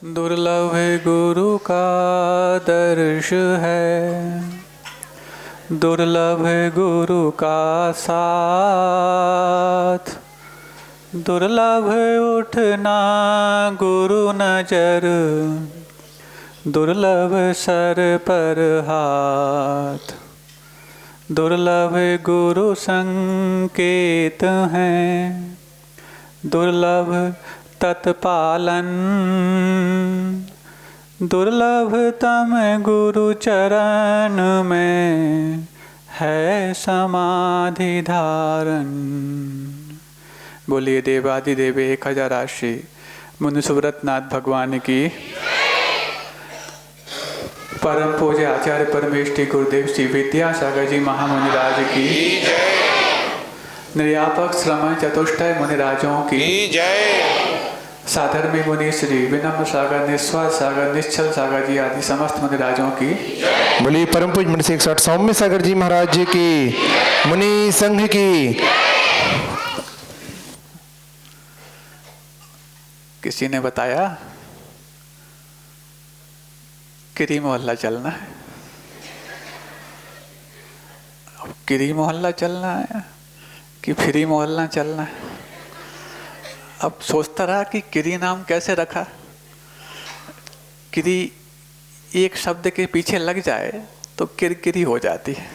दुर्लभ गुरु का दर्श है, दुर्लभ गुरु का साथ, दुर्लभ उठना गुरु नजर, दुर्लभ सर पर हाथ, दुर्लभ गुरु संकेत हैं, दुर्लभ तत्पालन, दुर्लभ तम गुरु चरण में है समाधि धारण। बोलिए देवादिदेव 1000 राशि मुनि सुव्रतनाथ भगवान की, परम पूज्य आचार्य परमेष्ठी गुरुदेव श्री विद्यासागर जी महामुनि राज की, निर्यापक श्रमण चतुष्टय मुनिराजों की जय। साधर्मी मुनि श्री विनम्र सागर, निस्वार्थ सागर, निश्चल सागर जी आदि समस्त मुनिराजों की। बोलिए परम पूज्य मुनि 160 सौम्य सागर जी महाराज जी की, मुनि संघ की। किसी ने बताया किरी मोहल्ला चलना है, अब किरी मोहल्ला चलना है कि फ्री मोहल्ला चलना है। अब सोचता रहा कि किरी नाम कैसे रखा। किरी एक शब्द के पीछे लग जाए तो किरकिरी हो जाती है।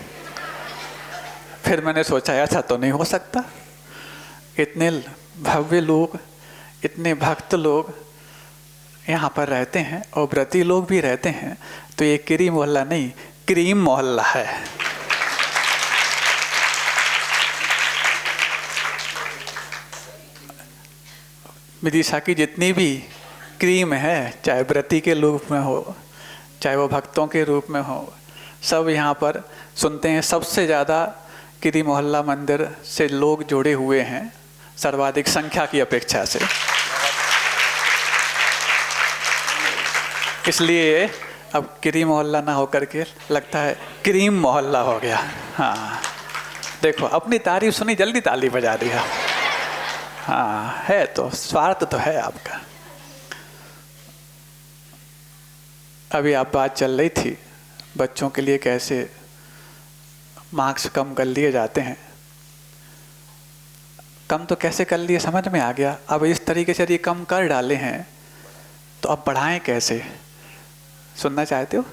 फिर मैंने सोचा ऐसा तो नहीं हो सकता, इतने भव्य लोग, इतने भक्त लोग यहाँ पर रहते हैं और व्रती लोग भी रहते हैं, तो ये किरी मोहल्ला नहीं क्रीम मोहल्ला है। विदिशा की जितनी भी क्रीम है, चाहे व्रती के रूप में हो, चाहे वो भक्तों के रूप में हो, सब यहाँ पर सुनते हैं। सबसे ज़्यादा किरी मोहल्ला मंदिर से लोग जुड़े हुए हैं, सर्वाधिक संख्या की अपेक्षा से। इसलिए अब किरी मोहल्ला ना होकर के लगता है क्रीम मोहल्ला हो गया। हाँ देखो, अपनी तारीफ सुनी, जल्दी ताली बजा दिया। हाँ है तो स्वार्थ तो है आपका। अभी आप बात चल रही थी बच्चों के लिए कैसे मार्क्स कम कर लिए जाते हैं। कम तो कैसे कर लिए समझ में आ गया। अब इस तरीके से यदि कम कर डाले हैं तो अब बढ़ाएं कैसे, सुनना चाहते हो?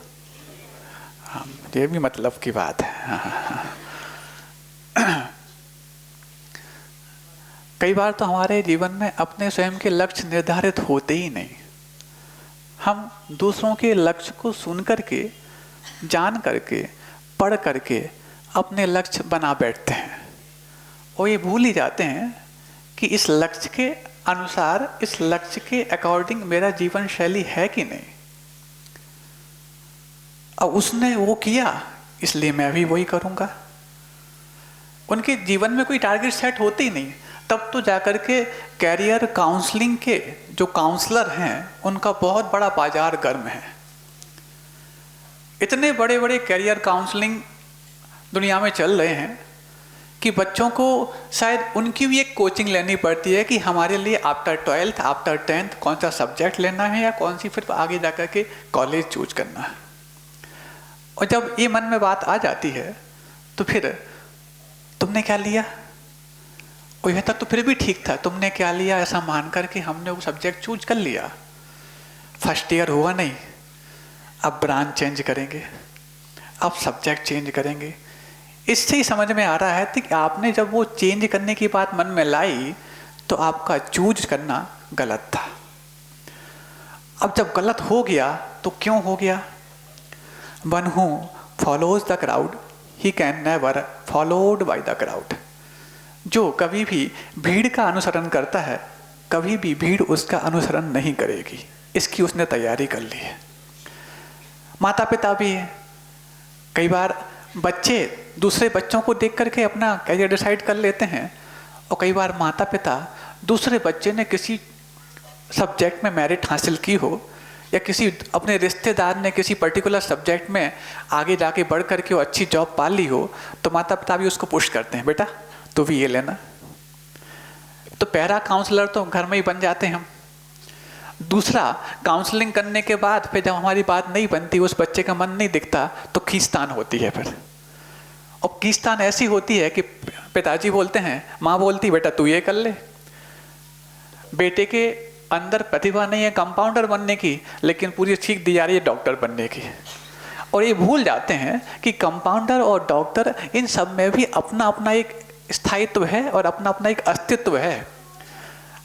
हाँ, ये भी मतलब की बात है। हाँ। कई बार तो हमारे जीवन में अपने स्वयं के लक्ष्य निर्धारित होते ही नहीं। हम दूसरों के लक्ष्य को सुन करके, जान करके, पढ़ करके अपने लक्ष्य बना बैठते हैं और ये भूल ही जाते हैं कि इस लक्ष्य के अनुसार, इस लक्ष्य के अकॉर्डिंग मेरा जीवन शैली है कि नहीं। अब उसने वो किया इसलिए मैं भी वही करूँगा। उनके जीवन में कोई टारगेट सेट होते ही नहीं। तब तो जाकर के कैरियर काउंसलिंग के जो काउंसलर हैं उनका बहुत बड़ा बाजार गर्म है। इतने बड़े बड़े कैरियर काउंसलिंग दुनिया में चल रहे हैं कि बच्चों को शायद उनकी भी एक कोचिंग लेनी पड़ती है कि हमारे लिए आफ्टर 12th, आफ्टर 10th कौन सा सब्जेक्ट लेना है या कौन सी फिर आगे जाकर के कॉलेज चूज करना है। और जब ये मन में बात आ जाती है तो फिर तुमने क्या लिया, और यह तक तो फिर भी ठीक था, तुमने क्या लिया ऐसा मान कर के हमने वो सब्जेक्ट चूज कर लिया। फर्स्ट ईयर हुआ नहीं, अब ब्रांच चेंज करेंगे, अब सब्जेक्ट चेंज करेंगे। इससे ही समझ में आ रहा है कि आपने जब वो चेंज करने की बात मन में लाई तो आपका चूज करना गलत था। अब जब गलत हो गया तो क्यों हो गया? One who follows the crowd, he can never followed by the crowd। जो कभी भी भीड़ का अनुसरण करता है, कभी भी भीड़ उसका अनुसरण नहीं करेगी। इसकी उसने तैयारी कर ली है। माता पिता भी है, कई बार बच्चे दूसरे बच्चों को देख करके अपना करियर डिसाइड कर लेते हैं, और कई बार माता पिता दूसरे बच्चे ने किसी सब्जेक्ट में मेरिट हासिल की हो या किसी अपने रिश्तेदार ने किसी पर्टिकुलर सब्जेक्ट में आगे जाके बढ़ करके वो अच्छी जॉब पा ली हो, तो माता पिता भी उसको पुश करते हैं, बेटा तो भी ये लेना। तो पैरा काउंसलर तो घर में ही बन जाते हैं हम। दूसरा, काउंसलिंग करने के बाद फिर जब हमारी बात नहीं बनती, उस बच्चे का मन नहीं दिखता, तो खींचतान होती है फिर। और खींचतान ऐसी होती है कि पिताजी बोलते हैं, माँ बोलती बेटा तू ये कर ले। बेटे के अंदर प्रतिभा नहीं है कंपाउंडर बनने की, लेकिन पूरी सीख दी जा रही है डॉक्टर बनने की। और ये भूल जाते हैं कि कंपाउंडर और डॉक्टर, इन सब में भी अपना अपना एक स्थायित्व है और अपना अपना एक अस्तित्व है।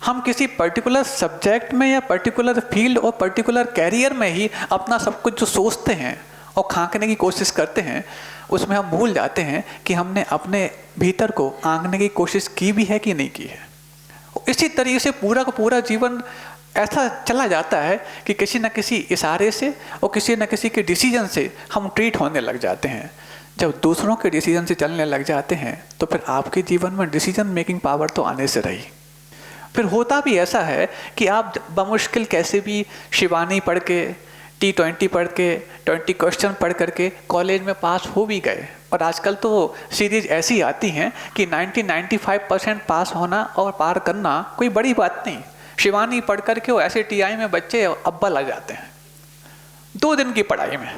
हम किसी पर्टिकुलर सब्जेक्ट में या पर्टिकुलर फील्ड और पर्टिकुलर कैरियर में ही अपना सब कुछ जो सोचते हैं और खांकने की कोशिश करते हैं, उसमें हम भूल जाते हैं कि हमने अपने भीतर को आंकने की कोशिश की भी है कि नहीं की है। इसी तरीके से पूरा का पूरा जीवन ऐसा चला जाता है कि किसी न किसी इशारे से और किसी न किसी के डिसीजन से हम ट्रीट होने लग जाते हैं। जब दूसरों के डिसीजन से चलने लग जाते हैं तो फिर आपके जीवन में डिसीजन मेकिंग पावर तो आने से रही। फिर होता भी ऐसा है कि आप बमुश्किल कैसे भी शिवानी पढ़ के, T20 पढ़ के, 20 क्वेश्चन पढ़ करके कॉलेज में पास हो भी गए। और आजकल तो सीरीज ऐसी आती हैं कि 90-95% पास होना और पार करना कोई बड़ी बात नहीं। शिवानी पढ़ करके वो ऐसे TI में बच्चे अव्वल आ जाते हैं 2 दिन की पढ़ाई में।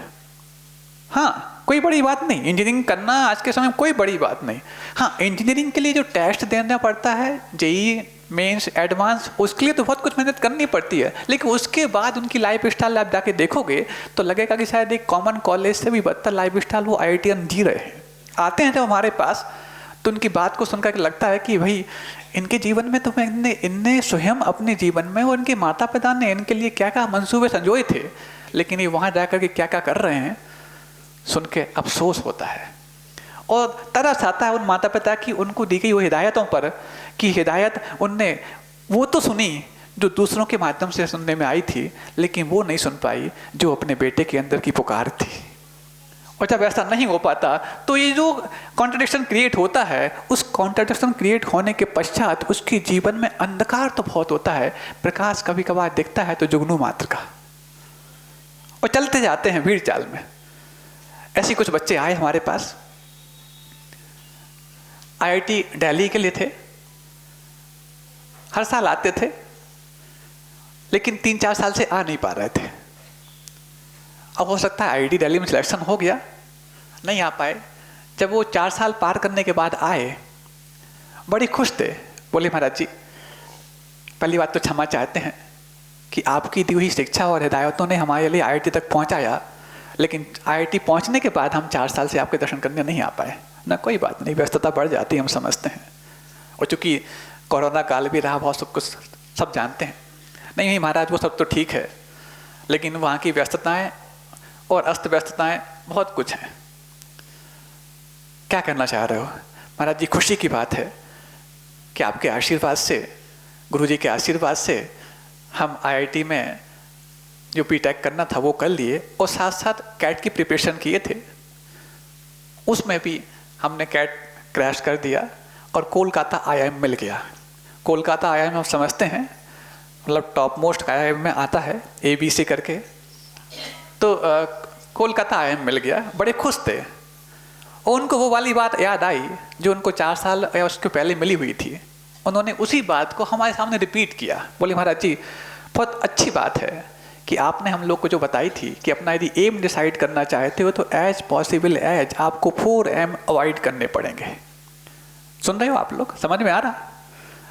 हाँ, कोई बड़ी बात नहीं। इंजीनियरिंग करना आज के समय में कोई बड़ी बात नहीं। हाँ, इंजीनियरिंग के लिए जो टेस्ट देना पड़ता है, JEE मेंस, एडवांस, उसके लिए तो बहुत कुछ मेहनत करनी पड़ती है, लेकिन उसके बाद उनकी लाइफ स्टाइल आप जाके देखोगे तो लगेगा कि शायद एक कॉमन कॉलेज से भी बदतर लाइफ स्टाइल वो IITian जी रहे हैं। आते हैं जब हमारे पास तो उनकी बात को सुनकर लगता है कि भाई इनके जीवन में तो इनने स्वयं अपने जीवन में और इनके माता पिता ने इनके लिए क्या क्या मंसूबे संजोए थे, लेकिन ये वहाँ जाकर के क्या क्या कर रहे हैं, सुन के अफसोस होता है। और तरस आता है उन माता पिता की उनको दी गई वो हिदायतों पर कि हिदायत उनने वो तो सुनी जो दूसरों के माध्यम से सुनने में आई थी, लेकिन वो नहीं सुन पाई जो अपने बेटे के अंदर की पुकार थी। और जब ऐसा नहीं हो पाता तो ये जो कॉन्ट्रडिक्शन क्रिएट होता है, उस कॉन्ट्रडिक्शन क्रिएट होने के पश्चात उसके जीवन में अंधकार तो बहुत होता है, प्रकाश कभी कभार दिखता है तो जुगनू मात्र का। और चलते जाते हैं भीड़ चाल में। ऐसे कुछ बच्चे आए हमारे पास, IIT दिल्ली के लिए थे, हर साल आते थे, लेकिन 3-4 साल से आ नहीं पा रहे थे। अब हो सकता है IIT दिल्ली में सिलेक्शन हो गया, नहीं आ पाए। जब वो 4 साल पार करने के बाद आए, बड़े खुश थे। बोले महाराज जी, पहली बात तो क्षमा चाहते हैं कि आपकी दी हुई शिक्षा और हिदायतों ने हमारे लिए IIT तक पहुंचाया, लेकिन IIT पहुंचने के बाद हम 4 साल से आपके दर्शन करने नहीं आ पाए। ना कोई बात नहीं, व्यस्तता बढ़ जाती है, हम समझते हैं। और चूंकि कोरोना काल भी रहा, बहुत सब कुछ सब जानते हैं। नहीं महाराज, वो सब तो ठीक है, लेकिन वहाँ की व्यस्तताएं और अस्त व्यस्तताएं बहुत कुछ हैं। क्या करना चाह रहे हो? महाराज जी, खुशी की बात है कि आपके आशीर्वाद से, गुरुजी के आशीर्वाद से हम IIT में जो BTech करना था वो कर लिए, और साथ साथ कैट की प्रिपरेशन किए थे। उसमें भी हमने कैट क्रैश कर दिया और कोलकाता IIM मिल गया। कोलकाता IIM हम समझते हैं, मतलब टॉप मोस्ट IIM में आता है ABC करके। तो कोलकाता IIM मिल गया, बड़े खुश थे। और उनको वो वाली बात याद आई जो उनको 4 साल या उसके पहले मिली हुई थी। उन्होंने उसी बात को हमारे सामने रिपीट किया। बोले महाराज जी, बहुत अच्छी बात है कि आपने हम लोग को जो बताई थी कि अपना यदि एम डिसाइड करना चाहते हो तो एज पॉसिबल एज आपको 4M अवॉइड करने पड़ेंगे। सुन रहे हो आप लोग? समझ में आ रहा?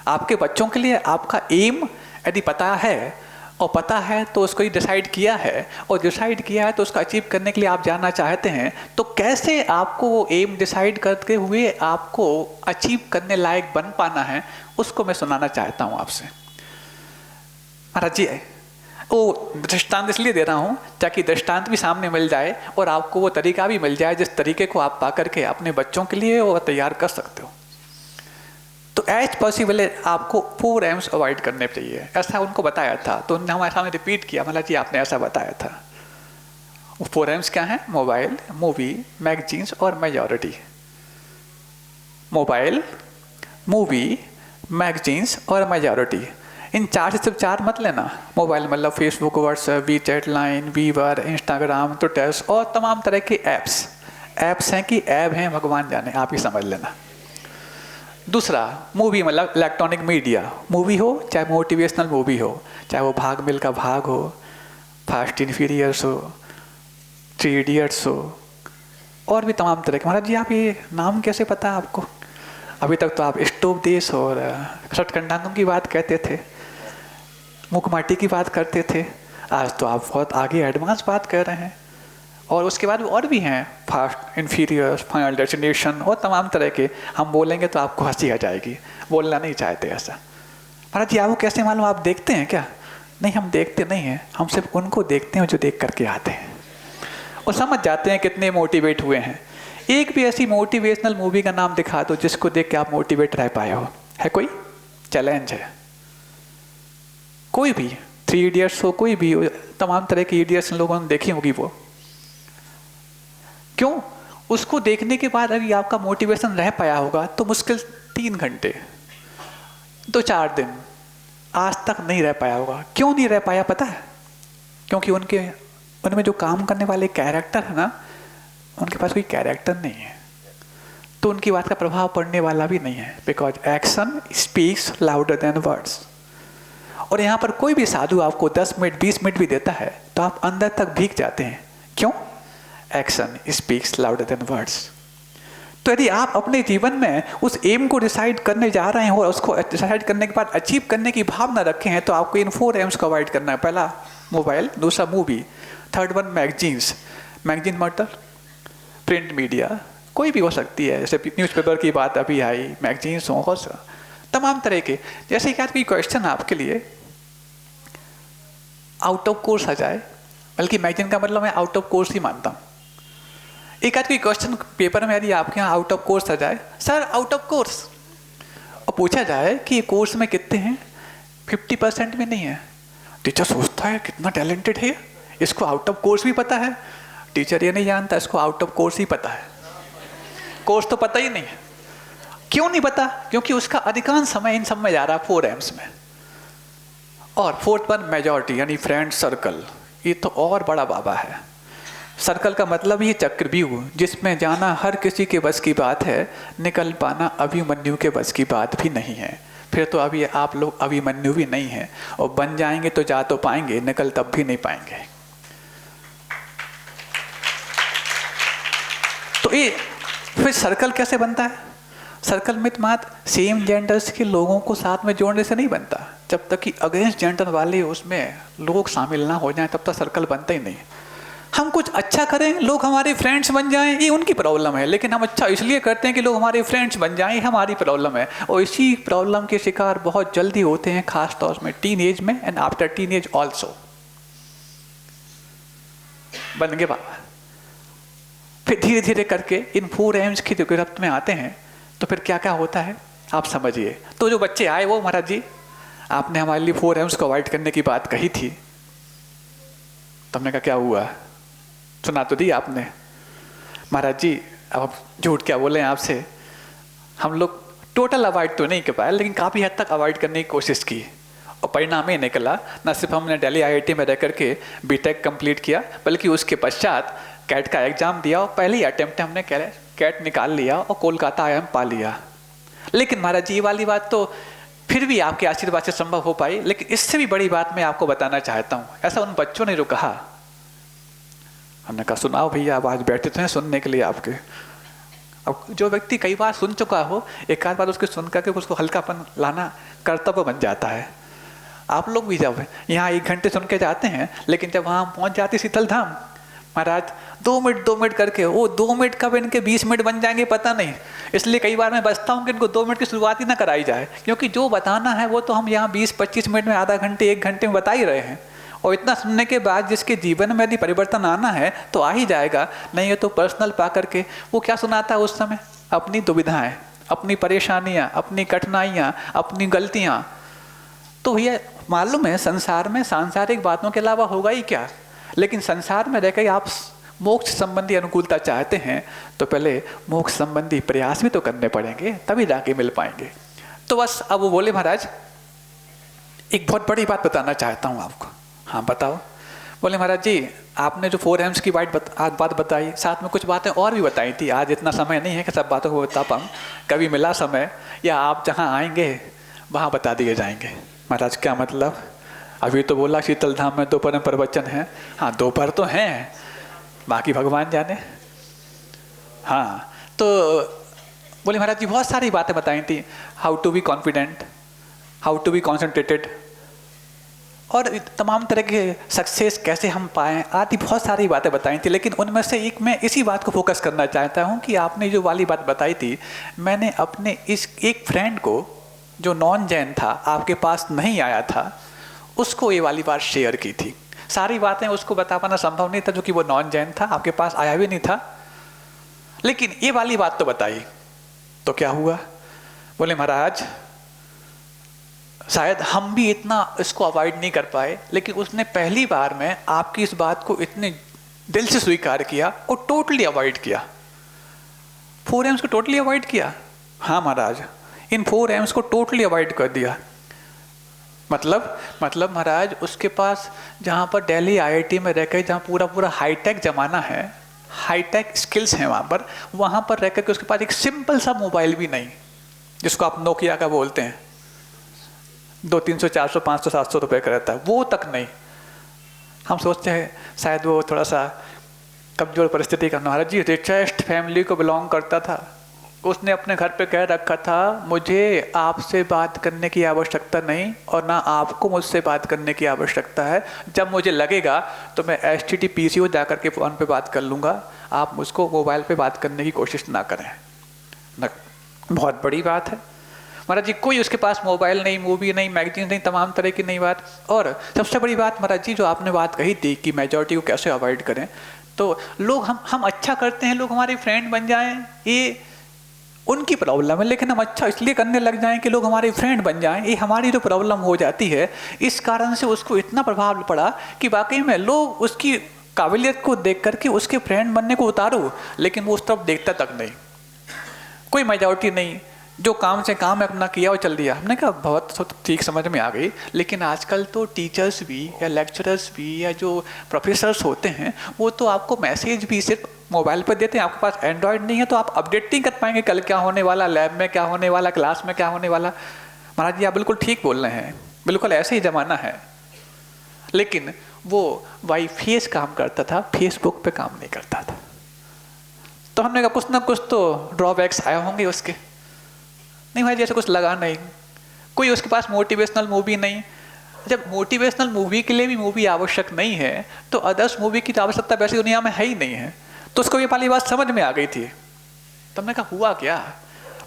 आपके बच्चों के लिए आपका एम यदि पता है, और पता है तो उसको ही डिसाइड किया है, और डिसाइड किया है तो उसको अचीव करने के लिए आप जाना चाहते हैं, तो कैसे आपको वो एम डिसाइड करते हुए आपको अचीव करने लायक बन पाना है, उसको मैं सुनाना चाहता हूँ आपसे। महाराज जी, वो दृष्टांत इसलिए दे रहा हूँ ताकि दृष्टांत भी सामने मिल जाए और आपको वो तरीका भी मिल जाए जिस तरीके को आप पा करके अपने बच्चों के लिए वो तैयार कर सकते हो। तो एज पॉसिबल आपको 4M's अवॉइड करने चाहिए, ऐसा उनको बताया था। तो उन्होंने हमारे सामने रिपीट किया, मतलब जी आपने ऐसा बताया था। वो 4M's क्या है? मोबाइल, मूवी, मैगजीन्स और मेजॉरिटी। मोबाइल, मूवी, मैगजीन्स और मेजॉरिटी, इन 4 से सिर्फ 4 मत लेना। मोबाइल मतलब Facebook, WhatsApp, WeChat, Line, Viber, Instagram, Twitter और तमाम तरह के ऐप्स हैं कि ऐप हैं भगवान जाने, आप ही समझ लेना। दूसरा मूवी मतलब इलेक्ट्रॉनिक मीडिया, मूवी हो चाहे मोटिवेशनल मूवी हो, चाहे वो भाग मिल्खा भाग हो, फास्ट एंड फ्यूरियस हो, 3 इडियट्स हो, और भी तमाम तरह के। महाराज जी आप ये नाम कैसे पता है आपको? अभी तक तो आप स्टोव देश और षटकंडांगों की बात कहते थे, मुखमाटी की बात करते थे, आज तो आप बहुत आगे एडवांस बात कर रहे हैं। और उसके बाद और भी हैं, fast and furious, final destination और तमाम तरह के। हम बोलेंगे तो आपको हंसी आ जाएगी, बोलना नहीं चाहते ऐसा। महाराज जी आपको कैसे मालूम? आप देखते हैं क्या? नहीं, हम देखते नहीं हैं, हम सिर्फ उनको देखते हैं जो देख करके आते हैं और समझ जाते हैं कितने मोटिवेट हुए हैं। एक भी ऐसी मोटिवेशनल मूवी का नाम दिखा दो जिसको देख के आप मोटिवेट रह पाए हो, है कोई? चैलेंज है। कोई भी 3 इडियट्स हो, कोई भी हो, तमाम तरह की इडियट्स लोगों ने देखी होगी। वो क्यों? उसको देखने के बाद अगर आपका मोटिवेशन रह पाया होगा तो मुश्किल 3 घंटे 2-4 दिन, आज तक नहीं रह पाया होगा। क्यों नहीं रह पाया पता है? क्योंकि उनमें जो काम करने वाले कैरेक्टर है ना, उनके पास कोई कैरेक्टर नहीं है, तो उनकी बात का प्रभाव पड़ने वाला भी नहीं है। Because action speaks louder than words. और यहाँ पर कोई भी साधु आपको 10 मिनट 20 मिनट भी देता है तो आप अंदर तक भीग जाते हैं। क्यों? Action speaks louder than words. तो यदि आप अपने जीवन में उस एम को डिसाइड करने जा रहे हैं और उसको डिसाइड करने के बाद अचीव करने की भावना रखे हैं, तो आपको इन 4 एम्स को अवॉइड करना है। पहला मोबाइल, दूसरा movie, third one magazines. Magazine मतलब प्रिंट मीडिया कोई भी हो सकती है, जैसे न्यूज़पेपर की बात अभी आई, मैगजीन्स हो, तमाम तरह के। जैसे कि आज कोई क्वेश्चन आपके लिए आउट ऑफ कोर्स आ जाए, बल्कि मैगजीन का मतलब मैं आउट ऑफ कोर्स ही मानता हूँ। एक आज कोई क्वेश्चन पेपर में यदि आपके यहाँ आउट ऑफ कोर्स आ जाए, सर आउट ऑफ कोर्स, और पूछा जाए कि ये कोर्स में कितने हैं, 50% में नहीं है, टीचर सोचता है कितना टैलेंटेड है, इसको आउट ऑफ कोर्स भी पता है। टीचर ये नहीं जानता इसको आउट ऑफ कोर्स ही पता है, कोर्स तो पता ही नहीं है। क्यों नहीं पता? क्योंकि उसका अधिकांश समय इन सब में जा रहा है 4 एम्स में। और फोर्थ वन मेजॉरिटी यानी फ्रेंड सर्कल, ये तो और बड़ा बाबा है। सर्कल का मतलब ही चक्रव्यूह, जिसमें जाना हर किसी के बस की बात है, निकल पाना अभिमन्यु के बस की बात भी नहीं है। फिर तो अभी आप लोग अभिमन्यु भी नहीं हैं, और बन जाएंगे तो जा तो पाएंगे, निकल तब भी नहीं पाएंगे। तो ये फिर सर्कल कैसे बनता है? सर्कल मित मात सेम जेंडर्स के लोगों को साथ में जोड़ने से नहीं बनता। जब तक कि अगेंस्ट जेंडर वाले उसमें लोग शामिल ना हो जाएं, तब तक सर्कल बनता ही नहीं। हम कुछ अच्छा करें, लोग हमारे फ्रेंड्स बन जाएं, ये उनकी प्रॉब्लम है, लेकिन हम अच्छा इसलिए करते हैं कि लोग हमारे फ्रेंड्स बन जाएं, हमारी प्रॉब्लम है। और इसी प्रॉब्लम के शिकार बहुत जल्दी होते हैं, खास तौर में टीन एज में and after teen age also. बन गए बाबा, फिर धीरे धीरे करके इन 4 एम्स की जो गिरफ्त में आते हैं, तो फिर क्या क्या होता है आप समझिए। तो जो बच्चे आए वो, महाराज जी आपने हमारे लिए 4 एम्स को अवॉइड करने की बात कही थी, तो हमने कहा क्या हुआ, सुना तो दी आपने। महाराज जी अब झूठ क्या बोले आपसे, हम लोग टोटल अवॉइड तो नहीं कर पाए, लेकिन काफ़ी हद तक अवॉइड करने की कोशिश की, और परिणाम ये निकला, न सिर्फ हमने दिल्ली IIT में रह करके बीटेक कंप्लीट किया, बल्कि उसके पश्चात कैट का एग्जाम दिया, और पहले ही अटेम्प्ट हमने कैट निकाल लिया और कोलकाता IIM पा लिया। लेकिन महाराज जी ये वाली बात तो फिर भी आपके आशीर्वाद से संभव हो पाई, लेकिन इससे भी बड़ी बात मैं आपको बताना चाहता हूँ। ऐसा उन बच्चों ने जो कहा, हमने कहा सुनाओ भैया, अब आज बैठे थे सुनने के लिए आपके। अब जो व्यक्ति कई बार सुन चुका हो, एक आध बार उसके सुन करके उसको हल्कापन लाना कर्तव्य बन जाता है। आप लोग भी जब यहाँ 1 घंटे सुन के जाते हैं, लेकिन जब वहाँ पहुँच जाते शीतल धाम, महाराज 2 मिनट करके, वो 2 मिनट कब इनके 20 मिनट बन जाएंगे पता नहीं। इसलिए कई बार मैं बचता हूँ कि इनको 2 मिनट की शुरुआत ही ना कराई जाए, क्योंकि जो बताना है वो तो हम यहाँ 20-25 मिनट में, आधा घंटे 1 घंटे में बता ही रहे हैं। और इतना सुनने के बाद जिसके जीवन में यदि परिवर्तन आना है तो आ ही जाएगा, नहीं है तो पर्सनल पा करके वो क्या सुनाता है उस समय, अपनी दुविधाएं, अपनी परेशानियाँ, अपनी कठिनाइयाँ, अपनी गलतियाँ। तो भैया मालूम है संसार में सांसारिक बातों के अलावा होगा ही क्या, लेकिन संसार में रहकर आप मोक्ष संबंधी अनुकूलता चाहते हैं तो पहले मोक्ष संबंधी प्रयास भी तो करने पड़ेंगे, तभी जाके मिल पाएंगे। तो बस अब वो बोले महाराज एक बहुत बड़ी बात बताना चाहता हूँ आपको। हाँ बताओ। बोले महाराज जी आपने जो 4 M's की बात बताई, साथ में कुछ बातें और भी बताई थी। आज इतना समय नहीं है कि सब बातों को बता पाऊँ, कभी मिला समय या आप जहाँ आएंगे वहाँ बता दिए जाएंगे। महाराज क्या मतलब? अभी तो बोला शीतल धाम में दोपहर प्रवचन है। हाँ दोपहर तो हैं, बाकी भगवान जाने। हाँ तो बोले महाराज जी बहुत सारी बातें बताई थी, how to be confident, how to be concentrated, और तमाम तरह के सक्सेस कैसे हम पाएँ, आदि बहुत सारी बातें बताई थी। लेकिन उनमें से एक मैं इसी बात को फोकस करना चाहता हूँ कि आपने जो वाली बात बताई थी, मैंने अपने इस एक फ्रेंड को जो नॉन जैन था, आपके पास नहीं आया था, उसको ये वाली बात शेयर की थी। सारी बातें उसको बता पाना संभव नहीं था, जो कि वो नॉन जैन था, आपके पास आया भी नहीं था, लेकिन ये वाली बात तो बताई। तो क्या हुआ? बोले महाराज शायद हम भी इतना इसको अवॉइड नहीं कर पाए, लेकिन उसने पहली बार में आपकी इस बात को इतने दिल से स्वीकार किया और टोटली अवॉइड किया। 4 M's को टोटली अवॉइड किया। हाँ महाराज, इन 4 M's को टोटली अवॉइड कर दिया। मतलब महाराज उसके पास जहाँ पर दिल्ली IIT में रहकर, जहाँ पूरा हाईटेक ज़माना है, हाईटेक स्किल्स हैं वहाँ पर रहकर के उसके पास एक सिंपल सा मोबाइल भी नहीं, जिसको आप नोकिया का बोलते हैं, 200, 300, 400, 500, 700 रुपये का रहता है, वो तक नहीं। हम सोचते हैं शायद वो थोड़ा सा कमजोर परिस्थिति का। महाराज जी रिचेस्ट फैमिली को बिलोंग करता था, उसने अपने घर पे कह रखा था मुझे आपसे बात करने की आवश्यकता नहीं और ना आपको मुझसे बात करने की आवश्यकता है, जब मुझे लगेगा तो मैं HTTPCO जा कर के फ़ोन पे बात कर लूँगा, आप मुझको मोबाइल पे बात करने की कोशिश ना करें। बहुत बड़ी बात है महाराज जी, कोई उसके पास मोबाइल नहीं, मूवी नहीं, मैगजीन नहीं, तमाम तरह की नई बात। और सबसे बड़ी बात महाराज जी जो आपने बात कही थी कि मेजॉरिटी को कैसे अवॉइड करें, तो लोग हम अच्छा करते हैं, लोग हमारे फ्रेंड बन जाएं, ये उनकी प्रॉब्लम है, लेकिन हम अच्छा इसलिए करने लग जाएं कि लोग हमारे फ्रेंड बन जाएं, ये हमारी जो प्रॉब्लम हो जाती है। इस कारण से उसको इतना प्रभाव पड़ा कि वाकई में लोग उसकी काबिलियत को देख करके उसके फ्रेंड बनने को उतारो, लेकिन वो उस तरफ देखता तक नहीं। कोई मेजॉरिटी नहीं, जो काम से काम है अपना किया और चल दिया। हमने कहा बहुत ठीक समझ में आ गई, लेकिन आजकल तो टीचर्स भी या लेक्चरर्स भी या जो प्रोफेसर्स होते हैं वो तो आपको मैसेज भी सिर्फ मोबाइल पर देते हैं। आपके पास एंड्रॉयड नहीं है तो आप अपडेट नहीं कर पाएंगे, कल क्या होने वाला, लैब में क्या होने वाला, क्लास में क्या होने वाला। महाराज जी आप बिल्कुल ठीक बोल रहे हैं, बिल्कुल ऐसे ही ज़माना है। लेकिन वो वाई फेस काम करता था, फेसबुक पे काम नहीं करता था। तो हमने कहा कुछ ना कुछ तो ड्रॉबैक्स आए होंगे उसके। नहीं भाई जैसे कुछ लगा नहीं, कोई उसके पास मोटिवेशनल मूवी नहीं। जब मोटिवेशनल मूवी के लिए भी मूवी आवश्यक नहीं है तो अदर्स मूवी की तो आवश्यकता वैसे दुनिया में है ही नहीं है। तो उसको ये वाली बात समझ में आ गई थी। तो हमने कहा हुआ क्या,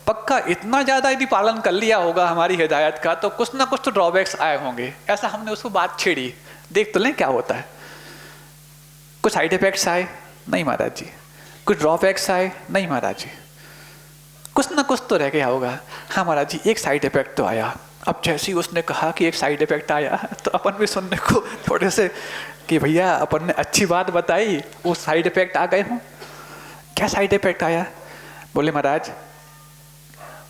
पक्का इतना ज़्यादा यदि पालन कर लिया होगा हमारी हिदायत का तो कुछ ना कुछ तो ड्रॉबैक्स आए होंगे। ऐसा हमने उसको बात छेड़ी, देख तो लें क्या होता है। कुछ साइड इफेक्ट्स आए? नहीं महाराज जी। कुछ ड्रॉबैक्स आए? नहीं महाराज जी। कुछ ना कुछ तो रह गया होगा। हाँ महाराज जी एक साइड इफेक्ट तो आया। अब जैसे ही उसने कहा कि एक साइड इफेक्ट आया तो अपन भी सुनने को थोड़े से कि भैया अपन ने अच्छी बात बताई, वो साइड इफेक्ट आ गए हों। क्या साइड इफेक्ट आया? बोले महाराज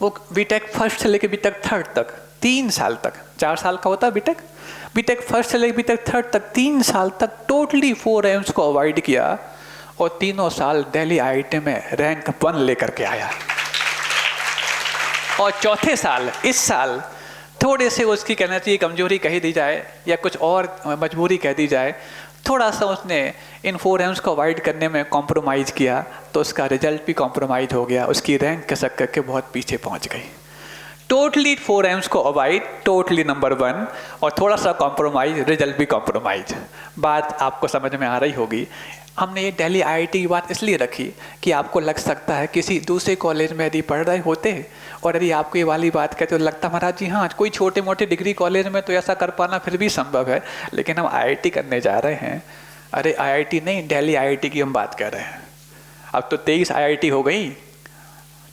वो बीटेक फर्स्ट से लेकर बीटेक थर्ड तक 3 साल तक, 4 साल का होता है बीटेक फर्स्ट से लेकर बीटेक थर्ड तक 3 साल तक टोटली 4 M's को अवॉइड किया और 3 साल दिल्ली IIT में रैंक 1 लेकर के आया। और चौथे साल इस साल थोड़े से उसकी कहना चाहिए कमजोरी कही दी जाए या कुछ और मजबूरी कह दी जाए, थोड़ा सा उसने इन 4 M's को अवॉइड करने में कॉम्प्रोमाइज़ किया तो उसका रिजल्ट भी कॉम्प्रोमाइज़ हो गया, उसकी रैंक कसक करके बहुत पीछे पहुंच गई। टोटली 4 M's को अवॉइड, टोटली नंबर 1 और थोड़ा सा कॉम्प्रोमाइज़, रिजल्ट भी कॉम्प्रोमाइज़। बात आपको समझ में आ रही होगी। हमने ये दिल्ली IIT की बात इसलिए रखी कि आपको लग सकता है किसी दूसरे कॉलेज में यदि पढ़ रहे होते और यदि आपको ये वाली बात कहते तो लगता महाराज जी हाँ कोई छोटे मोटे डिग्री कॉलेज में तो ऐसा कर पाना फिर भी संभव है, लेकिन हम IIT करने जा रहे हैं। अरे IIT नहीं, दिल्ली IIT की हम बात कर रहे हैं। अब तो 23 IIT हो गई,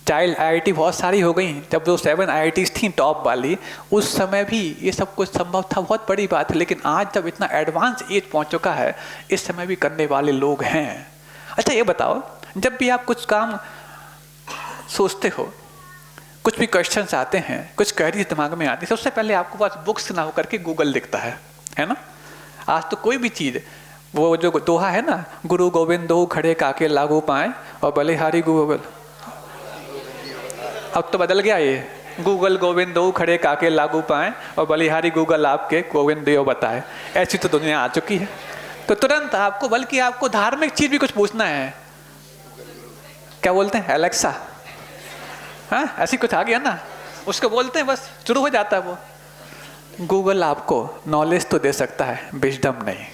चाइल्ड IIT बहुत सारी हो गई। जब जो 7 IITs थी टॉप वाली उस समय भी ये सब कुछ संभव था, बहुत बड़ी बात है। लेकिन आज जब इतना एडवांस एज पहुंच चुका है इस समय भी करने वाले लोग हैं। अच्छा ये बताओ, जब भी आप कुछ काम सोचते हो, कुछ भी क्वेश्चंस आते हैं, कुछ क्वेरीज दिमाग में आती है, सबसे पहले आपके पास बुक्स ना होकर के गूगल दिखता है ना। आज तो कोई भी चीज़ वो जो दोहा है ना, गुरु गोविंद दो खड़े काके लागू पाए और बलिहारी गूगल, अब तो बदल गया ये, गूगल गोविंद दो खड़े काके लागू पाए और बलिहारी गूगल आपके गोविंद देव बताए। ऐसी तो दुनिया आ चुकी है। तो तुरंत आपको, बल्कि आपको धार्मिक चीज भी कुछ पूछना है, क्या बोलते हैं, एलेक्सा, हाँ ऐसी कुछ आ गया ना, उसको बोलते हैं बस शुरू हो जाता है वो। गूगल आपको नॉलेज तो दे सकता है, विजडम नहीं।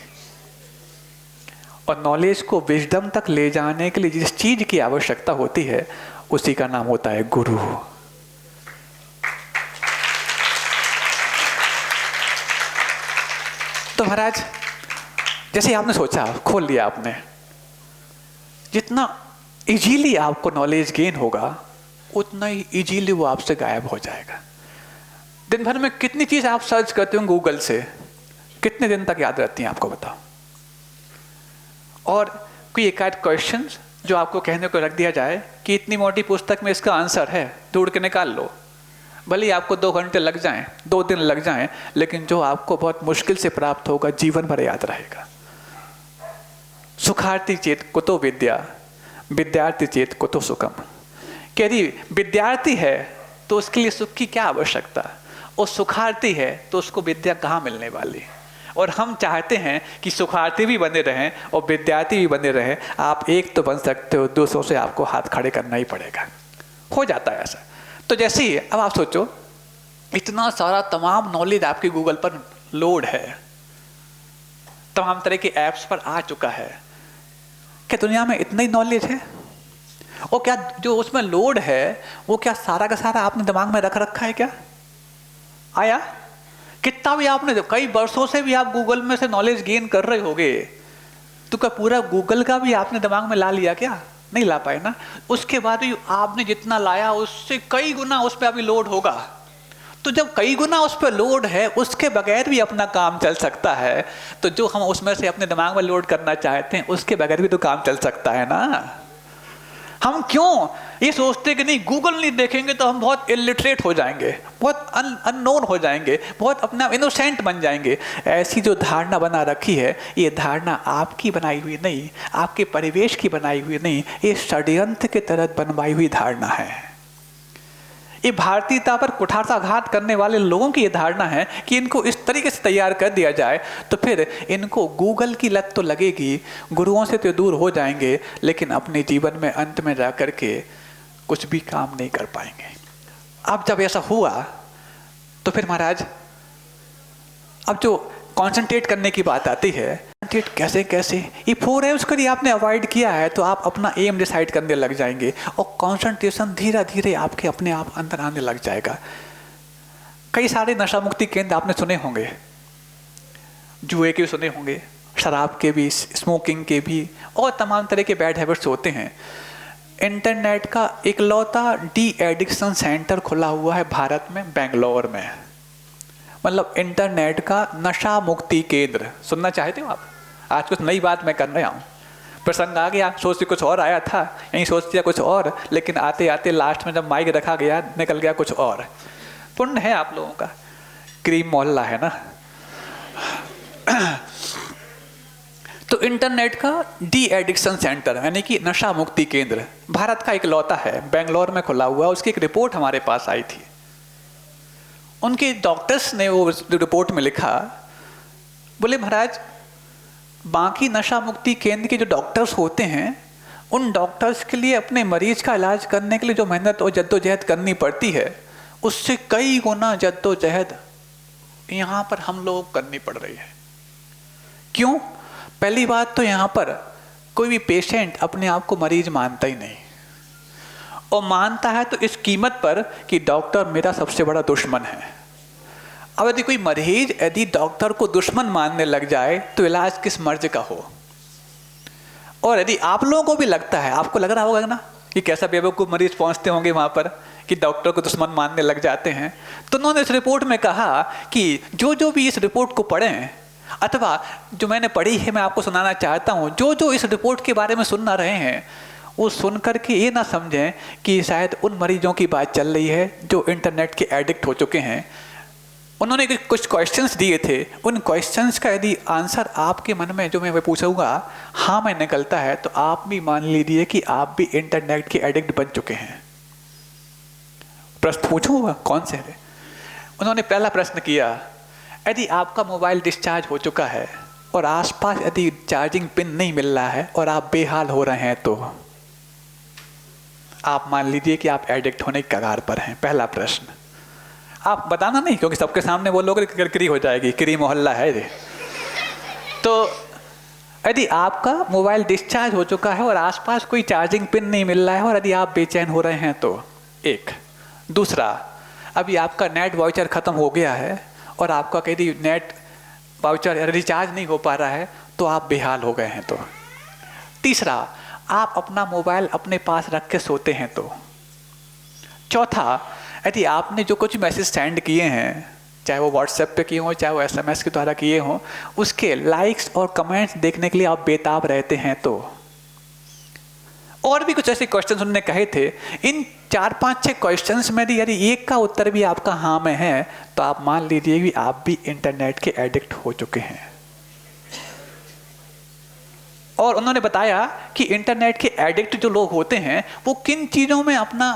और नॉलेज को विजडम तक ले जाने के लिए जिस चीज की आवश्यकता होती है उसी का नाम होता है गुरु। तो महाराज जैसे आपने सोचा, खोल लिया आपने, जितना इजीली आपको नॉलेज गेन होगा उतना ही इजीली वो आपसे गायब हो जाएगा। दिन भर में कितनी चीज आप सर्च करते हो गूगल से, कितने दिन तक याद रहती हैं आपको बताओ? और कोई एक आध क्वेश्चन जो आपको कहने को रख दिया जाए कि इतनी मोटी पुस्तक में इसका आंसर है, ढूंढ के निकाल लो, भले ही आपको 2 घंटे लग जाएं, 2 दिन लग जाएं, लेकिन जो आपको बहुत मुश्किल से प्राप्त होगा जीवन भर याद रहेगा। सुखार्थी चेत कुतो विद्या, विद्यार्थी चेत कुतो सुखम। यदि विद्यार्थी है तो उसके लिए सुख की क्या आवश्यकता, और सुखार्थी है तो उसको विद्या कहाँ मिलने वाली। और हम चाहते हैं कि सुखार्थी भी बने रहें और विद्यार्थी भी बने रहें। आप एक तो बन सकते हो, दूसरों से आपको हाथ खड़े करना ही पड़ेगा। हो जाता है ऐसा। तो जैसे ही अब आप सोचो, इतना सारा तमाम नॉलेज आपके गूगल पर लोड है, तमाम तरह के ऐप्स पर आ चुका है। क्या दुनिया में इतना ही नॉलेज है? और क्या जो उसमें लोड है वो क्या सारा का सारा आपने दिमाग में रख रखा है? क्या आया कितना भी आपने, कई वर्षों से भी आप गूगल में से नॉलेज गेन कर रहे होगे, तो क्या पूरा गूगल का भी आपने दिमाग में ला लिया? क्या नहीं ला पाए ना। उसके बाद भी आपने जितना लाया उससे कई गुना उस पर अभी लोड होगा। तो जब कई गुना उस पर लोड है, उसके बगैर भी अपना काम चल सकता है, तो जो हम उसमें से अपने दिमाग में लोड करना चाहते हैं उसके बगैर भी तो काम चल सकता है ना। हम क्यों ये सोचते कि नहीं गूगल नहीं देखेंगे तो हम बहुत इलिटरेट हो जाएंगे, बहुत अननोन हो जाएंगे, बहुत अपना इनोसेंट बन जाएंगे। ऐसी जो धारणा बना रखी है, ये धारणा आपकी बनाई हुई नहीं, आपके परिवेश की बनाई हुई नहीं, ये षड्यंत्र के तहत बनवाई हुई धारणा है। ये भारतीयता पर कुठाराघात करने वाले लोगों की ये धारणा है कि इनको इस तरीके से तैयार कर दिया जाए तो फिर इनको गूगल की लत तो लगेगी, गुरुओं से तो दूर हो जाएंगे, लेकिन अपने जीवन में अंत में जा कर के कुछ भी काम नहीं कर पाएंगे। अब जब ऐसा हुआ तो फिर महाराज अब जो कॉन्सेंट्रेट करने की बात आती है, कैसे कैसे ये 4 है उसको आपने अवॉइड किया है तो आप अपना एम डिसाइड करने लग जाएंगे और कंसंट्रेशन धीरे धीरे आपके अपने आप अंदर आने लग जाएगा। कई सारे नशा मुक्ति केंद्र आपने सुने होंगे, जुए के सुने होंगे, शराब के भी, स्मोकिंग के भी, और तमाम तरह के बैड हैबिट्स होते हैं। इंटरनेट का इकलौता डी एडिक्शन सेंटर खुला हुआ है भारत में, बेंगलोर में। मतलब इंटरनेट का नशा मुक्ति केंद्र। सुनना चाहते हो आप? आज कुछ नई बात मैं कर रहा हूँ, प्रसंग आ गया, सोचते कुछ और आया था, यहीं सोच दिया कुछ और, लेकिन आते आते लास्ट में जब माइक रखा गया निकल गया कुछ और। पुण्य है आप लोगों का, क्रीम मोहल्ला है ना। तो इंटरनेट का डी एडिक्शन सेंटर यानी कि नशा मुक्ति केंद्र भारत का इकलौता है, बेंगलोर में खुला हुआ। उसकी एक रिपोर्ट हमारे पास आई थी। उनके डॉक्टर्स ने वो रिपोर्ट में लिखा, बोले महाराज बाकी नशा मुक्ति केंद्र के जो डॉक्टर्स होते हैं उन डॉक्टर्स के लिए अपने मरीज का इलाज करने के लिए जो मेहनत और जद्दोजहद करनी पड़ती है उससे कई गुना जद्दोजहद यहाँ पर हम लोग करनी पड़ रही है। क्यों? पहली बात तो यहाँ पर कोई भी पेशेंट अपने आप को मरीज मानता ही नहीं, और मानता है तो इस कीमत पर कि डॉक्टर मेरा सबसे बड़ा दुश्मन है। अब यदि कोई मरीज यदि डॉक्टर को दुश्मन मानने लग जाए तो इलाज किस मर्ज का हो। और यदि आप लोगों को भी लगता है, आपको लग रहा होगा ना कि कैसा बेवकूफ़ मरीज पहुंचते होंगे वहां पर कि डॉक्टर को दुश्मन मानने लग जाते हैं, तो उन्होंने इस रिपोर्ट में कहा कि जो भी इस रिपोर्ट को पढ़ें, अथवा जो मैंने पढ़ी है मैं आपको सुनाना चाहता हूँ, जो इस रिपोर्ट के बारे में सुनना रहे हैं वो सुन करके ये ना समझें कि शायद उन मरीजों की बात चल रही है जो इंटरनेट के एडिक्ट हो चुके हैं। उन्होंने कुछ क्वेश्चंस दिए थे, उन क्वेश्चंस का यदि आंसर आपके मन में जो मैं पूछूंगा हाँ मैं निकलता है, तो आप भी मान लीजिए कि आप भी इंटरनेट के एडिक्ट बन चुके हैं। प्रश्न पूछूंगा कौन से है। उन्होंने पहला प्रश्न किया, यदि आपका मोबाइल डिस्चार्ज हो चुका है और आसपास यदि चार्जिंग पिन नहीं मिल रहा है और आप बेहाल हो रहे हैं, तो आप मान लीजिए कि आप एडिक्ट होने की कगार पर हैं। पहला प्रश्न। आप बताना नहीं, क्योंकि सबके सामने बोलोगे किरकिरी हो जाएगी, किरी मोहल्ला है ये। तो यदि आपका मोबाइल डिस्चार्ज हो चुका है और आसपास कोई चार्जिंग पिन नहीं मिल रहा है और यदि आप बेचैन हो रहे हैं, तो एक। दूसरा, अभी आपका नेट वाउचर ख़त्म हो गया है और आपका यदि नेट वाउचर रिचार्ज नहीं हो पा रहा है, तो आप बेहाल हो गए हैं, तो। तीसरा, आप अपना मोबाइल अपने पास रख के सोते हैं, तो। चौथा, यदि आपने जो कुछ मैसेज सेंड किए हैं, चाहे वो व्हाट्सएप पे किए हों, चाहे वो SMS के द्वारा किए हों, उसके लाइक्स और कमेंट्स देखने के लिए आप बेताब रहते हैं, तो। और भी कुछ ऐसे क्वेश्चन उन्होंने कहे थे। इन 4-5-6 क्वेश्चंस में यदि एक का उत्तर भी आपका हाँ में है, तो आप मान लीजिए कि आप भी इंटरनेट के एडिक्ट हो चुके हैं। और उन्होंने बताया कि इंटरनेट के एडिक्ट जो लोग होते हैं वो किन चीज़ों में अपना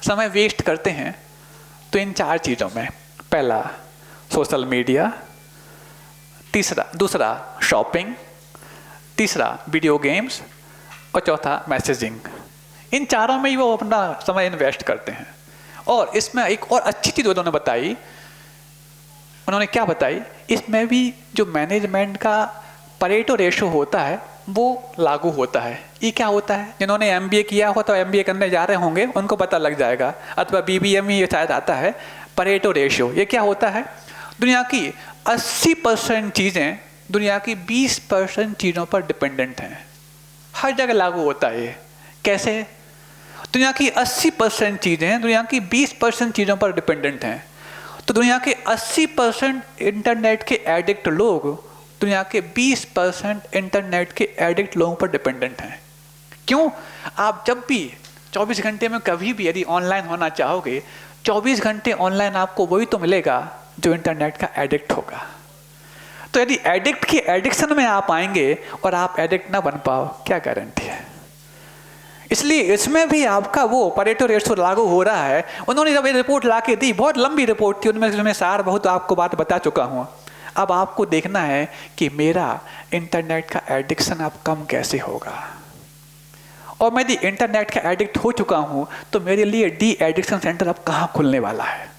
समय वेस्ट करते हैं। तो इन 4 चीज़ों में, पहला सोशल मीडिया, दूसरा शॉपिंग, तीसरा वीडियो गेम्स और चौथा मैसेजिंग। इन चारों में ही वो अपना समय इन्वेस्ट करते हैं। और इसमें एक और अच्छी चीज़ उन्होंने बताई। उन्होंने क्या बताई, इसमें भी जो मैनेजमेंट का परेटो रेशो होता है वो लागू होता है। ये क्या होता है, जिन्होंने MBA किया हो तो MBA करने जा रहे होंगे उनको पता लग जाएगा, अथवा BBM ये शायद आता है, परेटो रेशो। ये क्या होता है, दुनिया की 80% चीज़ें दुनिया की 20% चीज़ों पर डिपेंडेंट हैं। हर जगह लागू होता है ये। कैसे? दुनिया की 80% चीज़ें दुनिया की 20% चीज़ों पर डिपेंडेंट हैं। तो दुनिया के 80% इंटरनेट के एडिक्ट लोग दुनिया के 20% इंटरनेट के एडिक्ट लोगों पर डिपेंडेंट हैं। क्यों? आप जब भी 24 घंटे में कभी भी यदि ऑनलाइन होना चाहोगे, 24 घंटे ऑनलाइन आपको वही तो मिलेगा जो इंटरनेट का एडिक्ट होगा। तो यदि एडिक्ट की एडिक्शन में आप आएंगे और आप एडिक्ट ना बन पाओ, क्या गारंटी है? इसलिए इसमें भी आपका वो परेटो रेशो लागू हो रहा है। उन्होंने जब ये रिपोर्ट ला के दी, बहुत लंबी रिपोर्ट थी, उनमें सार बहुत आपको बात बता चुका हूँ। अब आपको देखना है कि मेरा इंटरनेट का एडिक्शन अब कम कैसे होगा। और मैं यदि इंटरनेट का एडिक्ट हो चुका हूँ तो मेरे लिए डी एडिक्शन सेंटर अब कहाँ खुलने वाला है।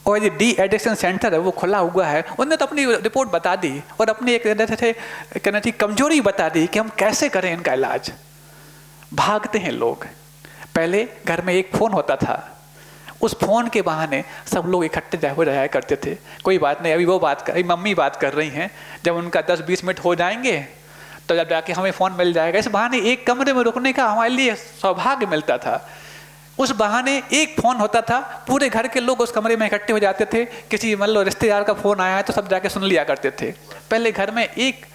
और यदि डी एडिक्शन सेंटर है वो खुला हुआ है, उन्होंने तो अपनी रिपोर्ट बता दी और अपनी एक कहना चाहिए कमजोरी बता दी कि हम कैसे करें इनका इलाज। भागते हैं लोग। पहले घर में एक फ़ोन होता था, उस फ़ोन के बहाने सब लोग इकट्ठे हो जाया करते थे। कोई बात नहीं, अभी वो मम्मी बात कर रही हैं, जब उनका 10-20 मिनट हो जाएंगे तो जब जाके हमें फ़ोन मिल जाएगा। इस बहाने एक कमरे में रुकने का हमारे लिए सौभाग्य मिलता था। उस बहाने एक फ़ोन होता था, पूरे घर के लोग उस कमरे में इकट्ठे हो जाते थे। किसी मतलब रिश्तेदार का फ़ोन आया है तो सब जाके सुन लिया करते थे। पहले घर में एक